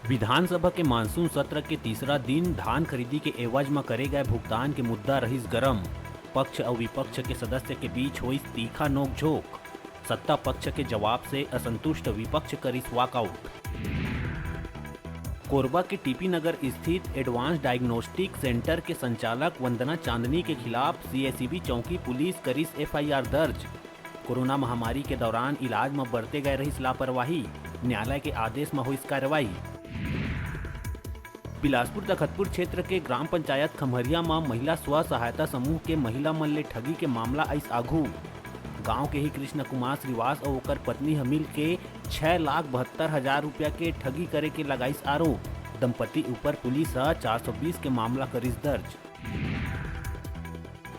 विधानसभा के मानसून सत्र के तीसरा दिन धान खरीदी के एवज में करे गए भुगतान के मुद्दा रहीस गरम। पक्ष और विपक्ष के सदस्य के बीच हुई तीखा नोकझोंक। सत्ता पक्ष के जवाब से असंतुष्ट विपक्ष करीस वॉकआउट। कोरबा के टीपी नगर स्थित एडवांस डायग्नोस्टिक सेंटर के संचालक वंदना चांदनी के खिलाफ सीएसीबी चौकी पुलिस करीस एफआईआर दर्ज। कोरोना महामारी के दौरान इलाज में बरते गए रही लापरवाही, न्यायालय के आदेश में हुई कार्रवाई। बिलासपुर तखतपुर क्षेत्र के ग्राम पंचायत खमहरिया में महिला स्व सहायता समूह के महिला मन ले ठगी के मामला आइस आघू। गांव के ही कृष्ण कुमार श्रीवास और ओकर पत्नी मिल के 6,72,000 रुपया के ठगी करे के लगाइस आरोप। दंपति ऊपर पुलिस 420 के मामला करिस दर्ज।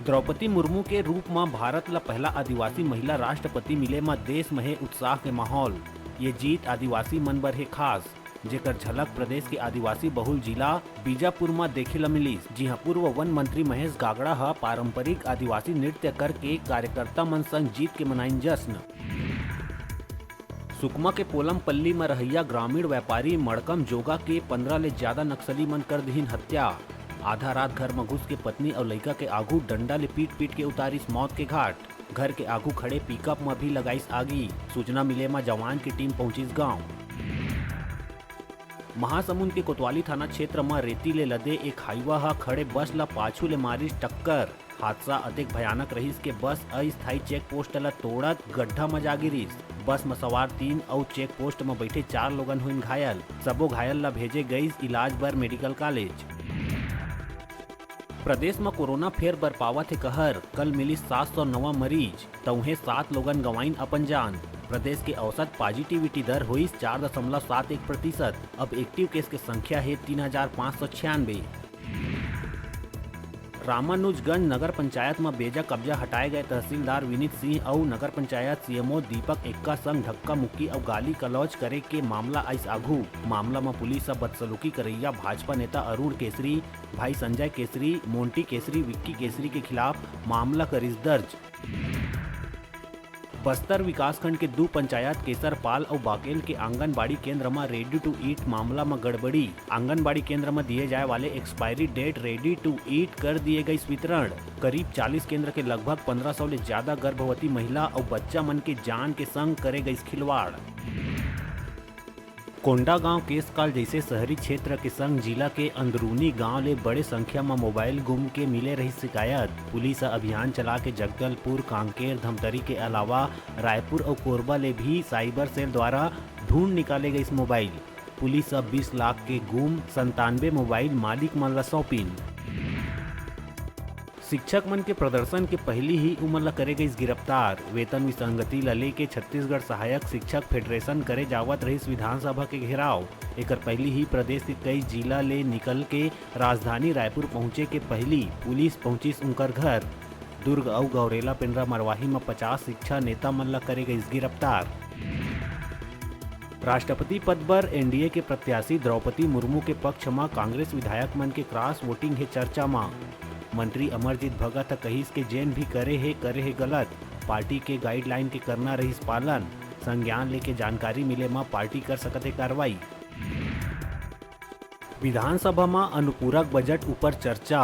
द्रौपदी मुर्मू के रूप में भारत ला पहला आदिवासी महिला राष्ट्रपति मिले में देश में है उत्साह के माहौल। ये जीत आदिवासी मन बर है खास, जेकर झलक प्रदेश के आदिवासी बहुल जिला बीजापुर में देखे ला मिलिस। जी हाँ, पूर्व वन मंत्री महेश गागड़ा पारंपरिक आदिवासी नृत्य करके कार्यकर्ता मन संग जीत के मनाइन जश्न। सुकमा के पोलमपल्ली में रहैया ग्रामीण व्यापारी मड़कम जोगा के 15 ले ज्यादा नक्सली मन कर दीन हत्या। आधा रात घर में घुस के पत्नी और लड़का के आगू डंडा ले पीट के उतारिस मौत के घाट। घर के आगू खड़े पिकअप में भी लगाइस आगी। सूचना मिले में जवान की टीम पहुंचिस गांव। महासमुंद के कोतवाली थाना क्षेत्र में रेती ले लदे एक हाईवा खड़े बस ला पाछू ले मारिस टक्कर। हादसा अतिक भयानक रहीस के बस अस्थायी चेक पोस्ट ला तोड़त गड्ढा में जा गिरिस। बस में सवार 3 और चेक पोस्ट में बैठे 4 लोगन हुइन घायल। सबो घायल ला भेजे गईस इलाज बर मेडिकल कॉलेज। प्रदेश में कोरोना फेर बरपावत है कहर। कल मिली 709 मरीज, तौहे 7 लोगन गंवाइन अपन जान। प्रदेश के औसत पॉजिटिविटी दर हुई 4.71%। अब एक्टिव केस की संख्या है 3,596। रामानुजगंज नगर पंचायत में बेजा कब्जा हटाए गए तहसीलदार विनीत सिंह और नगर पंचायत सीएमओ दीपक एक्का संग धक्का मुक्की और गाली गलौज करे के मामला आइस आघू। मामला में पुलिस बदसलूकी करैया भाजपा नेता अरुण केसरी, भाई संजय केसरी, मोंटी केसरी, विक्की केसरी के खिलाफ मामला करिस दर्ज। बस्तर विकासखंड के 2 पंचायत केसरपाल और बाकेल के आंगनबाड़ी केंद्र में रेडी टू ईट मामला में गड़बड़ी। आंगनबाड़ी केंद्र में दिए जाए वाले expiry date ready to eat कर दिए गए वितरण। करीब 40 केंद्र के लगभग 1500 ले ज्यादा गर्भवती महिला और बच्चा मन के जान के संग करे गई खिलवाड़। कोंडागांव केस काल जैसे शहरी क्षेत्र के संग जिला के अंदरूनी गांव ले बड़े संख्या में मोबाइल गुम के मिले रही शिकायत। पुलिस अभियान चला के जगदलपुर, कांकेर, धमतरी के अलावा रायपुर और कोरबा ले भी साइबर सेल द्वारा ढूंढ निकाले गए इस मोबाइल। पुलिस अब 20 लाख के गुम 97 मोबाइल मालिक मन ला सौंपिन। शिक्षक मन के प्रदर्शन के पहली ही उमर ला करे गई गिरफ्तार। वेतन विसंगति ला लेके छत्तीसगढ़ सहायक शिक्षक फेडरेशन करे जावत रहीस विधानसभा के घेराव। एकर पहली ही प्रदेश के कई जिला ले निकल के राजधानी रायपुर पहुंचे के पहली पुलिस पहुंचिस उनकर घर। दुर्ग और गौरेला पिंडरा मरवाही में 50 शिक्षा नेता मन ला करे गई गिरफ्तार। राष्ट्रपति पद पर एनडीए के प्रत्याशी द्रौपदी मुर्मू के पक्ष में कांग्रेस विधायक मन के क्रॉस वोटिंग है चर्चा में। मंत्री अमरजीत भगत कहिस के जेन भी करे है गलत। पार्टी के गाइडलाइन के करना रहीस पालन। संज्ञान लेके जानकारी मिले में पार्टी कर सकते कार्रवाई। विधानसभा में अनुपूरक बजट ऊपर चर्चा।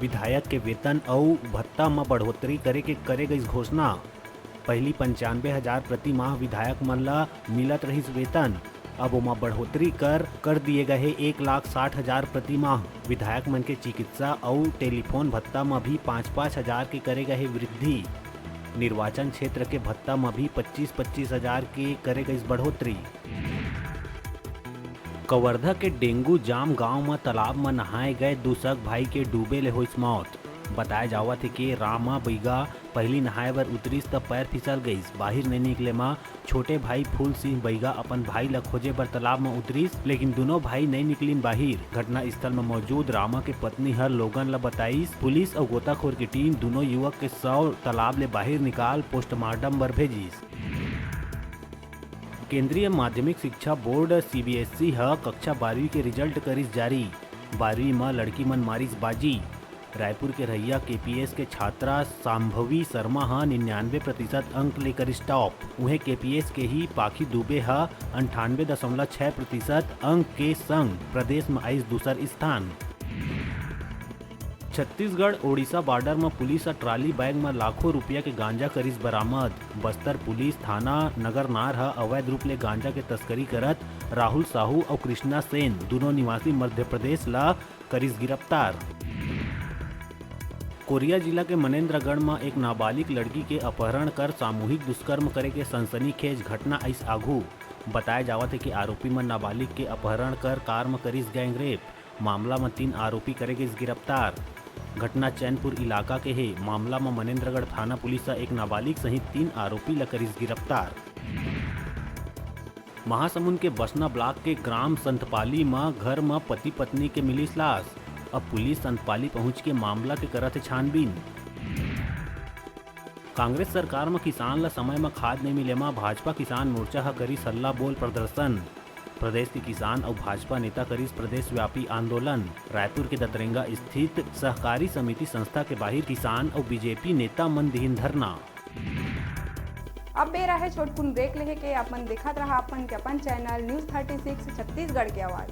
विधायक के वेतन और भत्ता में बढ़ोतरी करे गई घोषणा। पहली 95,000 प्रति माह विधायक मन ला मिलत रहीस वेतन। अब ओमा बढ़ोतरी कर दिए गए है 1,60,000 प्रति माह। विधायक मन के चिकित्सा और टेलीफोन भत्ता में भी 5,000 के करे गए वृद्धि। निर्वाचन क्षेत्र के भत्ता में भी 25,000 के करे गई बढ़ोतरी। कवर्धा के डेंगू जाम गांव में तालाब में नहाए गए 2 सग भाई के डूबे ले हुई मौत। बताया जावत है कि रामा बैगा पहली नहाए बर उतरिस तब पैर फिसल गईस। बाहर नहीं निकले माँ छोटे भाई फूल सिंह बैगा अपन भाई ला खोजे बर तालाब में उतरिस, लेकिन दोनों भाई नहीं निकलिन बाहर। घटना स्थल में मौजूद रामा के पत्नी हर लोगन ला बताइस। पुलिस और गोताखोर की टीम दोनों युवक के शव तालाब ले बाहर निकाल पोस्टमार्टम बर भेजिस। केंद्रीय माध्यमिक शिक्षा बोर्ड सीबीएसई कक्षा 12वीं के रिजल्ट करिस जारी। 12वीं में लड़की मन मारिस बाजी। रायपुर के रहिया केपीएस के छात्रा सांभवी शर्मा हा 99% अंक लेकर स्टॉप। उन्हें केपीएस के ही पाखी दुबे हा 98.6% अंक के संग प्रदेश में आई दूसर स्थान। छत्तीसगढ़ ओडिशा बॉर्डर में पुलिस ट्राली बैग में लाखों रुपया के गांजा करिस बरामद। बस्तर पुलिस थाना नगरनार हा अवैध रूप ले गांजा के तस्करी करत राहुल साहू और कृष्णा सेन दोनों निवासी मध्य प्रदेश ला करिस गिरफ्तार। कोरिया जिला के मनेन्द्रगढ़ में एक नाबालिग लड़की के अपहरण कर सामूहिक दुष्कर्म करे के सनसनीखेज घटना इस आघू बताया जावत है कि आरोपी मन नाबालिग के अपहरण कर कार में करिस गैंगरेप। मामला में 3 आरोपी करे गए गिरफ्तार। घटना चैनपुर इलाका के है। मामला में मनेन्द्रगढ़ थाना पुलिस एक नाबालिग सहित 3 आरोपी ला करिस गिरफ्तार। महासमुंद के बसना ब्लॉक के ग्राम संतपाली में घर में पति पत्नी के मिलिस लाश। अब पुलिस संतपाली पहुंच के मामला के करत है छानबीन। कांग्रेस सरकार में किसान ला समय में खाद नहीं मिले में भाजपा किसान मोर्चा हा करिस हल्ला बोल प्रदर्शन। प्रदेश के किसान और भाजपा नेता करिस प्रदेश व्यापी आंदोलन। रायपुर के दतरेंगा स्थित सहकारी समिति संस्था के बाहर किसान और बीजेपी नेता मन दिहिन धरना। अब बेरा है छोटकुन ब्रेक लेहे के अपन देखत रहा अपन चैनल न्यूज़ 36 छत्तीसगढ़ के आवाज।